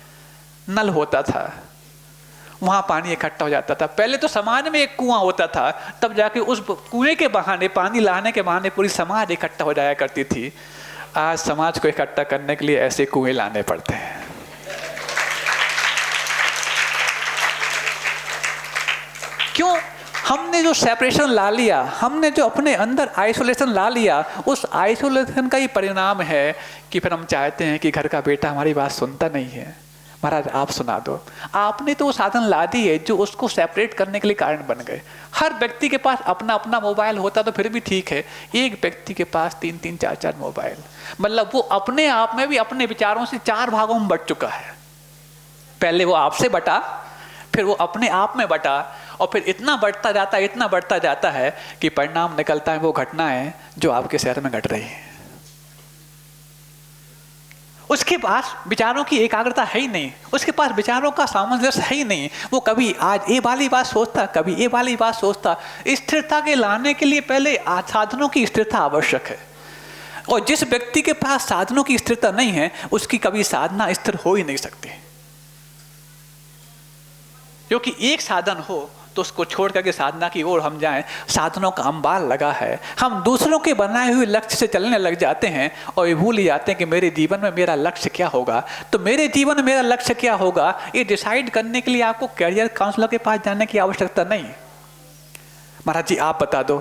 नल होता था, वहाँ पानी इकट्ठा हो जाता था। पहले तो समाज में एक कुआं होता था, तब जाके उस कुएं के बहाने, पानी लाने के बहाने पूरी समाज इकट्ठा हो जाया करती थी। आज समाज को इकट्ठा करने के लिए ऐसे कुएं लाने पड़ते हैं। क्यों? हमने जो सेपरेशन ला लिया, हमने जो अपने अंदर आइसोलेशन ला लिया, उस आइसोलेशन का ही परिणाम है कि फिर हम चाहते हैं कि घर का बेटा हमारी बात सुनता नहीं है, महाराज आप सुना दो। आपने तो वो साधन ला दी है जो उसको सेपरेट करने के लिए कारण बन गए। हर व्यक्ति के पास अपना अपना मोबाइल होता तो फिर भी ठीक है, एक व्यक्ति के पास 3-3, 4-4 मोबाइल, मतलब वो अपने आप में भी अपने विचारों से 4 भागों में बट चुका है। पहले वो आपसे बटा, फिर वो अपने आप में बटा, और फिर इतना बढ़ता जाता है कि परिणाम निकलता है वो घटनाएं जो आपके शहर में घट रही है। उसके पास विचारों की एकाग्रता है ही नहीं, उसके पास विचारों का सामंजस्य है ही नहीं। वो कभी आज ये वाली बात सोचता, कभी ये वाली बात सोचता। स्थिरता के लाने के लिए पहले साधनों की स्थिरता आवश्यक है, और जिस व्यक्ति के पास साधनों की स्थिरता नहीं है उसकी कभी साधना स्थिर हो ही नहीं सकती। क्योंकि एक साधन हो तो उसको छोड़ करके साधना की ओर हम जाएं। साधनों का अंबार लगा है, हम दूसरों के बनाए हुए लक्ष्य से चलने लग जाते हैं और ये भूल जाते हैं कि मेरे जीवन में मेरा लक्ष्य क्या होगा। तो मेरे जीवन में मेरा लक्ष्य क्या होगा, ये डिसाइड करने के लिए आपको कैरियर काउंसलर के पास जाने की आवश्यकता नहीं। महाराज जी आप बता दो,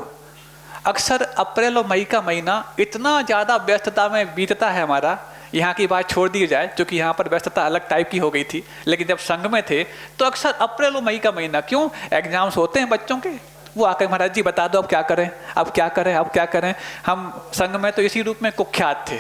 अक्सर अप्रैल और मई का महीना इतना ज़्यादा व्यस्तता में बीतता है हमारा, यहाँ की बात छोड़ दी जाए क्योंकि यहाँ पर व्यस्तता अलग टाइप की हो गई थी, लेकिन जब संघ में थे तो अक्सर अप्रैल और मई का महीना, क्यों, एग्जाम्स होते हैं बच्चों के, वो आकर महाराज जी बता दो अब क्या करें, अब क्या करें, अब क्या करें। हम संघ में तो इसी रूप में कुख्यात थे।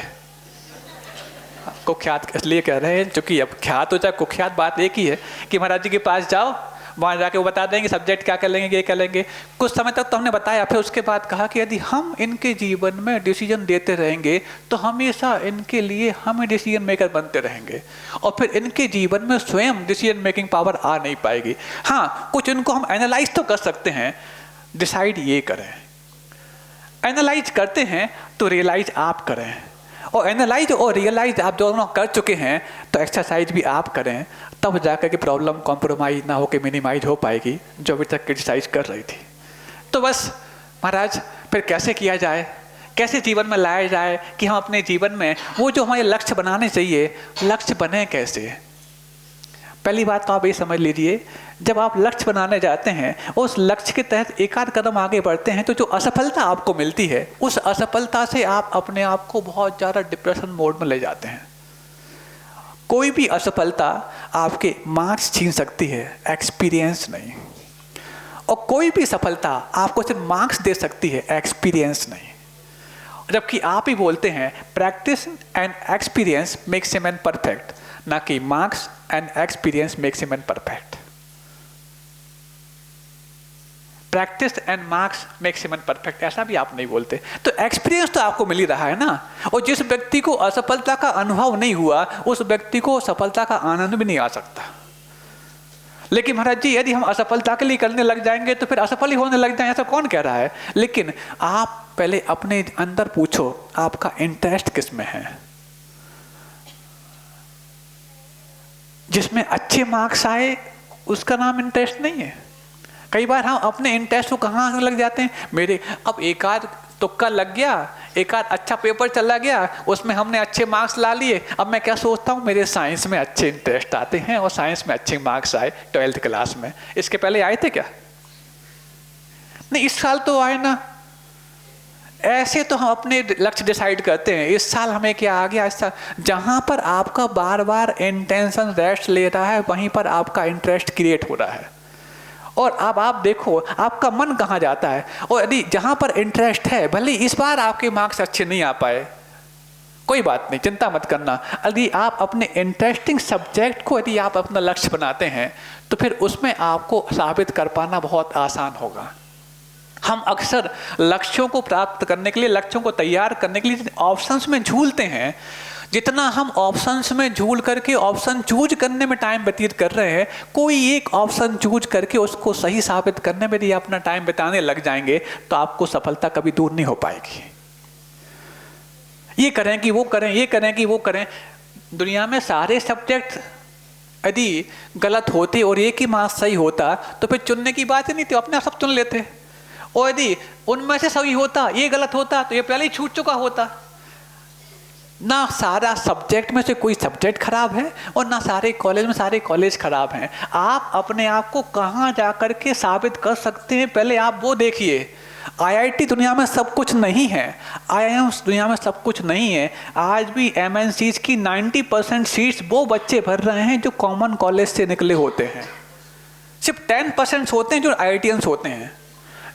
कुख्यात इसलिए कह रहे हैं क्योंकि अब ख्यात हो चाहे कुख्यात, बात एक ही है कि महाराज जी के पास जाओ, वहाँ जाके वो बता देंगे सब्जेक्ट क्या कर लेंगे, ये कर लेंगे। कुछ समय तक तो हमने बताया, फिर उसके बाद कहा कि यदि हम इनके जीवन में डिसीजन देते रहेंगे तो हमेशा इनके लिए हम डिसीजन मेकर बनते रहेंगे और फिर इनके जीवन में स्वयं डिसीजन मेकिंग पावर आ नहीं पाएगी। हाँ, कुछ इनको हम एनालाइज तो कर सकते हैं, डिसाइड ये करें। एनालाइज करते हैं तो रियलाइज आप करें, और एनालाइज और रियलाइज आप दोनों कर चुके हैं तो एक्सरसाइज भी आप करें, तब जाकर के प्रॉब्लम कॉम्प्रोमाइज ना होकर मिनिमाइज हो पाएगी जो अभी तक क्रिटिसाइज कर रही थी। तो बस महाराज फिर कैसे किया जाए, कैसे जीवन में लाया जाए कि हम अपने जीवन में वो जो हमारे लक्ष्य बनाने चाहिए, लक्ष्य बने कैसे। पहली बात तो आप ये समझ लीजिए, जब आप लक्ष्य बनाने जाते हैं, उस लक्ष्य के तहत एक आध कदम आगे बढ़ते हैं तो जो असफलता आपको मिलती है, उस असफलता से आप अपने आप को बहुत ज़्यादा डिप्रेशन मोड में ले जाते हैं। कोई भी असफलता आपके मार्क्स छीन सकती है, एक्सपीरियंस नहीं। और कोई भी सफलता आपको सिर्फ मार्क्स दे सकती है, एक्सपीरियंस नहीं। जबकि आप ही बोलते हैं practice and experience makes a man perfect, ना कि marks and experience makes a man perfect. Practice and marks makes a man perfect ऐसा भी आप नहीं बोलते। तो एक्सपीरियंस तो आपको मिल ही रहा है ना, और जिस व्यक्ति को असफलता का अनुभव नहीं हुआ उस व्यक्ति को सफलता का आनंद भी नहीं आ सकता। लेकिन महाराज जी यदि हम असफलता के लिए करने लग जाएंगे तो फिर असफल ही होने लग जाएंगे, ऐसा कौन कह रहा है। लेकिन आप पहले अपने अंदर पूछो आपका इंटरेस्ट किस में है। जिसमें अच्छे मार्क्स आए उसका नाम इंटरेस्ट नहीं है। कई बार हम अपने इंटरेस्ट को कहाँ लग जाते हैं, मेरे अब एक आध तुक्का लग गया, एक आध अच्छा पेपर चला गया, उसमें हमने अच्छे मार्क्स ला लिए, अब मैं क्या सोचता हूँ मेरे साइंस में अच्छे इंटरेस्ट आते हैं और साइंस में अच्छे मार्क्स आए 12th क्लास में। इसके पहले आए थे क्या? नहीं, इस साल तो आए ना। ऐसे तो हम अपने लक्ष्य डिसाइड करते हैं, इस साल हमें क्या आ गया, इस साल। जहाँ पर आपका बार बार इंटेंशन रेस्ट ले रहा है वहीं पर आपका इंटरेस्ट क्रिएट हो रहा है। और अब आप देखो आपका मन कहाँ जाता है। और यदि जहाँ पर इंटरेस्ट है, भले इस बार आपके मार्क्स अच्छे नहीं आ पाए, कोई बात नहीं, चिंता मत करना। यदि आप अपने इंटरेस्टिंग सब्जेक्ट को यदि आप अपना लक्ष्य बनाते हैं तो फिर उसमें आपको साबित कर पाना बहुत आसान होगा। हम अक्सर लक्ष्यों को प्राप्त करने के लिए, लक्ष्यों को तैयार करने के लिए ऑप्शंस में झूलते हैं। जितना हम ऑप्शंस में झूल करके ऑप्शन चूज करने में टाइम व्यतीत कर रहे हैं, कोई एक ऑप्शन चूज करके उसको सही साबित करने में यदि अपना टाइम बिताने लग जाएंगे तो आपको सफलता कभी दूर नहीं हो पाएगी। ये करें कि वो करें, ये करें कि वो करें। दुनिया में सारे सब्जेक्ट यदि गलत होते और एक ही मार्क्स सही होता तो फिर चुनने की बात ही नहीं थी, अपने आप सब चुन लेते। और यदि उनमें से सही होता, ये गलत होता तो ये पहले ही छूट चुका होता। ना सारा सब्जेक्ट में से कोई सब्जेक्ट खराब है और ना सारे कॉलेज में सारे कॉलेज खराब हैं। आप अपने आप को कहाँ जा कर के साबित कर सकते हैं, पहले आप वो देखिए। IIT दुनिया में सब कुछ नहीं है, IIMs दुनिया में सब कुछ नहीं है। आज भी MNCs की 90% सीट्स वो बच्चे भर रहे हैं जो कॉमन कॉलेज से निकले होते हैं। सिर्फ 10% होते हैं जो IITians होते हैं।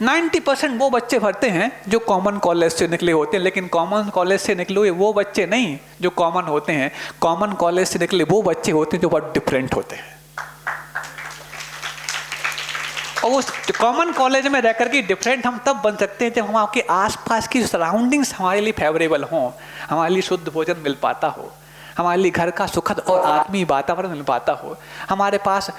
90% वो बच्चे भरते हैं जो कॉमन कॉलेज से निकले होते हैं। लेकिन कॉमन कॉलेज से निकले हुए वो बच्चे नहीं जो कॉमन होते हैं, कॉमन कॉलेज से निकले वो बच्चे होते हैं जो बहुत डिफरेंट होते हैं। और उस कॉमन कॉलेज में रहकर के डिफरेंट हम तब बन सकते हैं जब हम आपके आसपास की सराउंडिंग्स हमारे लिए फेवरेबल हों, हमारे लिए शुद्ध भोजन मिल पाता हो, हमारे लिए घर का सुखद और आत्मीय वातावरण मिल पाता हो। हमारे पास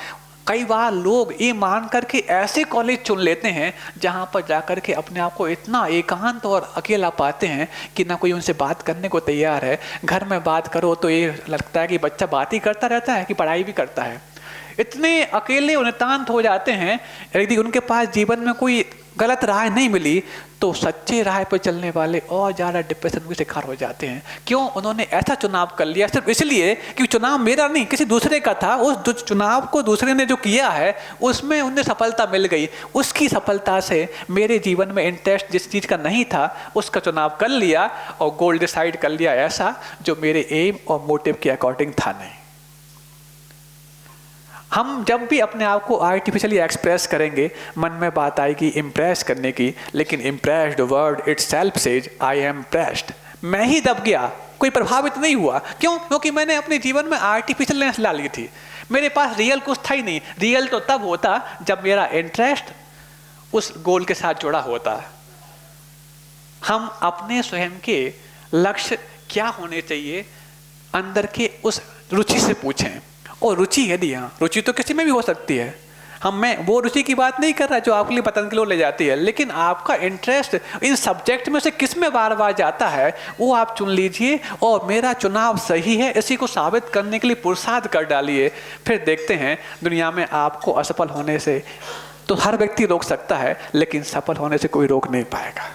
कई बार लोग ये मान करके ऐसे कॉलेज चुन लेते हैं जहाँ पर जाकर के अपने आप को इतना एकांत और अकेला पाते हैं कि ना कोई उनसे बात करने को तैयार है। घर में बात करो तो ये लगता है कि बच्चा बात ही करता रहता है कि पढ़ाई भी करता है। इतने अकेले और नितांत हो जाते हैं। यदि उनके पास जीवन में कोई गलत राह नहीं मिली तो सच्चे राह पर चलने वाले और ज़्यादा डिप्रेशन के शिकार हो जाते हैं। क्यों? उन्होंने ऐसा चुनाव कर लिया सिर्फ इसलिए कि चुनाव मेरा नहीं किसी दूसरे का था। उस जो चुनाव को दूसरे ने जो किया है उसमें उन्हें सफलता मिल गई, उसकी सफलता से मेरे जीवन में इंटरेस्ट जिस चीज़ का नहीं था उसका चुनाव कर लिया और गोल डिसाइड कर लिया ऐसा जो मेरे एम और मोटिव के अकॉर्डिंग था नहीं। हम जब भी अपने आप को आर्टिफिशियली एक्सप्रेस करेंगे मन में बात आएगी इम्प्रेस करने की, लेकिन impressed word it self says I am impressed. मैं ही दब गया, कोई प्रभावित नहीं हुआ। क्यों? क्योंकि मैंने अपने जीवन में आर्टिफिशियलनेस ला ली थी। मेरे पास रियल कुछ था ही नहीं। रियल तो तब होता जब मेरा इंटरेस्ट उस गोल के साथ जुड़ा होता। हम अपने स्वयं के लक्ष्य क्या होने चाहिए अंदर के उस रुचि से पूछें। और रुचि यदि यहाँ रुचि तो किसी में भी हो सकती है, मैं वो रुचि की बात नहीं कर रहा जो आपके लिए पतन की ओर ले जाती है, लेकिन आपका इंटरेस्ट इन सब्जेक्ट में से किस में बार बार जाता है वो आप चुन लीजिए और मेरा चुनाव सही है इसी को साबित करने के लिए पुरुषार्थ कर डालिए। फिर देखते हैं दुनिया में आपको असफल होने से तो हर व्यक्ति रोक सकता है, लेकिन सफल होने से कोई रोक नहीं पाएगा।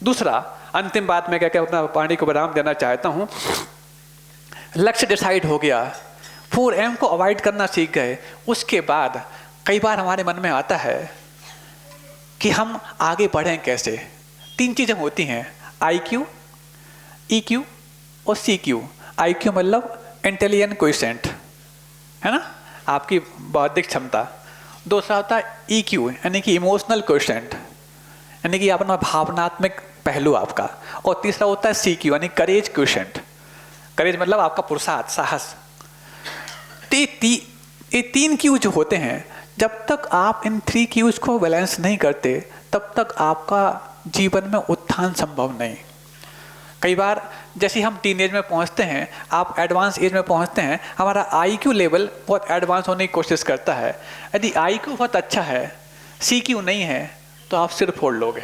दूसरा अंतिम बात मैं क्या अपना वाणी को विराम देना चाहता हूं। लक्ष्य डिसाइड हो गया, 4M को अवॉइड करना सीख गए, उसके बाद कई बार हमारे मन में आता है कि हम आगे बढ़ें कैसे। 3 चीज़ें होती हैं, IQ, EQ और CQ। IQ मतलब इंटेलिजेंट क्वोशिएंट है ना, आपकी बौद्धिक क्षमता। दूसरा होता है EQ यानी कि इमोशनल क्वोशिएंट यानी कि अपना भावनात्मक पहलू आपका। और तीसरा होता है CQ यानी करेज क्वोशिएंट। करेज मतलब आपका पुरुषार्थ, साहस। ये 3 क्यू जो होते हैं, जब तक आप इन 3 क्यूज को बैलेंस नहीं करते तब तक आपका जीवन में उत्थान संभव नहीं। कई बार जैसे हम टीनेज में पहुंचते हैं, आप एडवांस एज में पहुंचते हैं, हमारा IQ लेवल बहुत एडवांस होने की कोशिश करता है। यदि IQ बहुत अच्छा है, CQ नहीं है तो आप सिर फोड़ लोगे।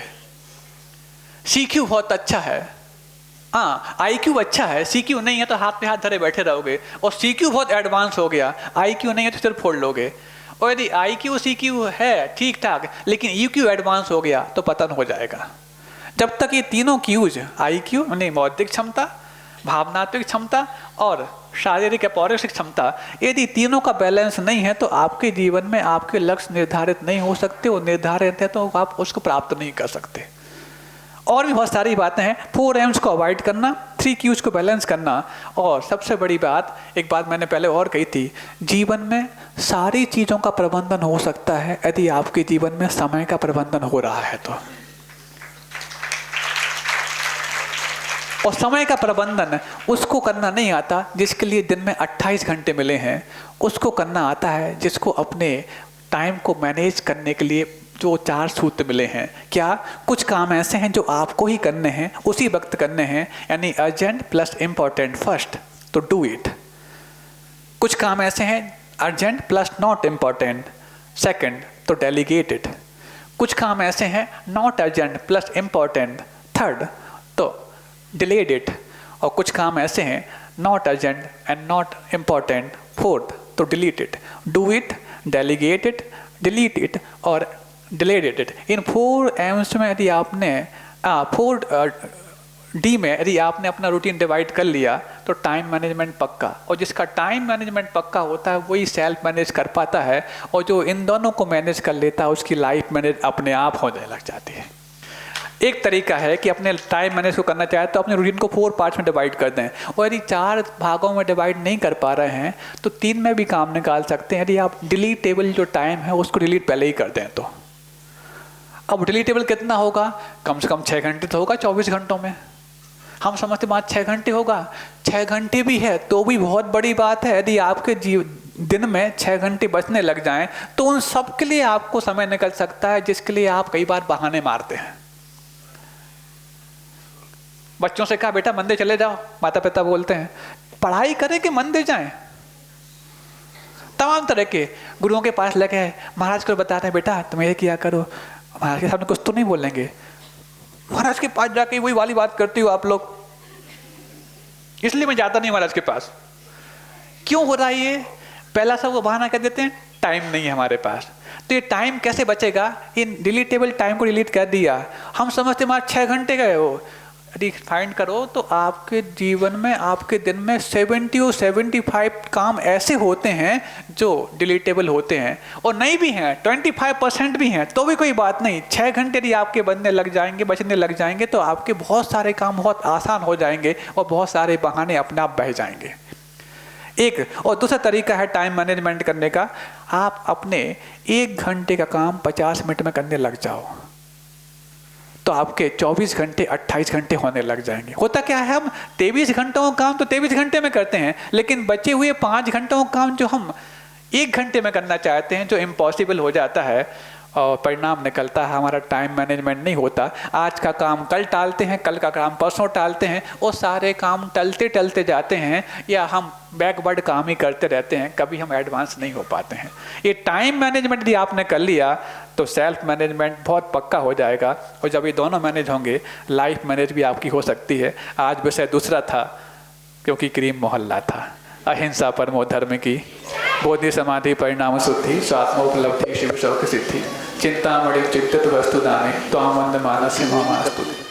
CQ बहुत अच्छा है, हाँ IQ अच्छा है, CQ नहीं है तो हाथ पे हाथ धरे बैठे रहोगे। और CQ बहुत एडवांस हो गया, IQ नहीं है तो सिर फोड़ लोगे। और यदि IQ CQ है ठीक ठाक लेकिन EQ एडवांस हो गया तो पतन हो जाएगा। जब तक ये तीनों क्यूज IQ यानी बौद्धिक क्षमता, भावनात्मक क्षमता और शारीरिक या पौरुषिक क्षमता, यदि तीनों का बैलेंस नहीं है तो आपके जीवन में आपके लक्ष्य निर्धारित नहीं हो सकते। और निर्धारित है तो आप उसको प्राप्त नहीं कर सकते। और भी बहुत सारी बातें हैं। 4M's को अवॉइड करना, 3 Q's को बैलेंस करना, और सबसे बड़ी बात, एक बात मैंने पहले और कही थी, जीवन में सारी चीज़ों का प्रबंधन हो सकता है यदि आपके जीवन में समय का प्रबंधन हो रहा है तो। और समय का प्रबंधन उसको करना नहीं आता जिसके लिए दिन में 28 घंटे मिले हैं, उसको करना आता है जिसको अपने टाइम को मैनेज करने के लिए जो 4 सूत्र मिले हैं। क्या? कुछ काम ऐसे हैं जो आपको ही करने हैं, उसी वक्त करने हैं, यानी अर्जेंट प्लस इम्पॉर्टेंट फर्स्ट, तो डू इट। कुछ काम ऐसे हैं urgent plus not important second, तो डेलीगेट इट। कुछ काम ऐसे हैं not urgent plus important third, तो डिलेड इट। और कुछ काम ऐसे हैं not urgent and not important fourth, तो delete it. Do it, delegate it, delete it और डिलेड इट। इन 4M's में यदि आपने 4D में यदि आपने अपना रूटीन डिवाइड कर लिया तो टाइम मैनेजमेंट पक्का। और जिसका टाइम मैनेजमेंट पक्का होता है वही सेल्फ मैनेज कर पाता है, और जो इन दोनों को मैनेज कर लेता है उसकी लाइफ मैनेज अपने आप होने लग जाती है। एक तरीका है कि अपने टाइम मैनेज को करना चाहे तो अपने रूटीन को 4 पार्ट्स में डिवाइड कर दें, और यदि 4 भागों में डिवाइड नहीं कर पा रहे हैं तो 3 में भी काम निकाल सकते हैं। यदि आप डिलीटेबल जो टाइम है उसको डिलीट पहले ही कर दें तो। अब डिलीटेबल कितना होगा? कम से कम 6 घंटे तो होगा 24 घंटों में। हम समझते बात 6 घंटे होगा, 6 घंटे भी है तो भी बहुत बड़ी बात है। यदि आपके दिन में 6 घंटे बचने लग जाएं तो उन सब के लिए आपको समय निकल सकता है जिसके लिए आप कई बार बहाने मारते हैं। बच्चों से कहा बेटा मंदिर चले जाओ, माता पिता बोलते हैं पढ़ाई करें कि मंदिर जाएं। तमाम तरह के गुरुओं के पास लगे महाराज को बताते हैं बेटा तुम ये किया करो, महाराज के सामने कुछ तो नहीं बोलेंगे। महाराज के पास जाके वही वाली बात करती हो आप लोग, इसलिए मैं जाता नहीं महाराज के पास। क्यों हो रहा है ये? पहला सब वो बहाना कर देते हैं, टाइम नहीं है हमारे पास। तो ये टाइम कैसे बचेगा? ये डिलीटेबल टाइम को डिलीट कर दिया। हम समझते हमारे 6 घंटे गए हो, रिफाइंड करो तो आपके जीवन में, आपके दिन में 70 और 75 काम ऐसे होते हैं जो डिलीटेबल होते हैं, और नहीं भी हैं 25% भी हैं तो भी कोई बात नहीं। 6 घंटे यदि आपके बचने लग जाएंगे तो आपके बहुत सारे काम बहुत आसान हो जाएंगे और बहुत सारे बहाने अपने आप बह जाएंगे। एक और दूसरा तरीका है टाइम मैनेजमेंट करने का, आप अपने 1 घंटे का काम 50 मिनट में करने लग जाओ तो आपके 24 घंटे 28 घंटे होने लग जाएंगे। होता क्या है, हम 23 घंटों का काम तो 23 घंटे में करते हैं, लेकिन बचे हुए 5 घंटों का काम जो हम 1 घंटे में करना चाहते हैं, जो इम्पॉसिबल हो जाता है, और परिणाम निकलता है हमारा टाइम मैनेजमेंट नहीं होता। आज का काम कल टालते हैं, कल का काम परसों टालते हैं, और सारे काम टलते जाते हैं, या हम बैकवर्ड काम ही करते रहते हैं, कभी हम एडवांस नहीं हो पाते हैं। ये टाइम मैनेजमेंट यदि आपने कर लिया तो सेल्फ मैनेजमेंट बहुत पक्का हो जाएगा, और जब ये दोनों मैनेज होंगे लाइफ मैनेज भी आपकी हो सकती है। आज विषय दूसरा था, क्योंकि क्रीम मोहल्ला था, अहिंसा परमो धर्म की, बोधि समाधि परिणाम शुद्धि, स्वात्मोपलब्धि शिव शौक सिद्धि, चिंतामणि चिंतित वस्तु दाने, त्वाम वंद मानस्य ममास्तुते।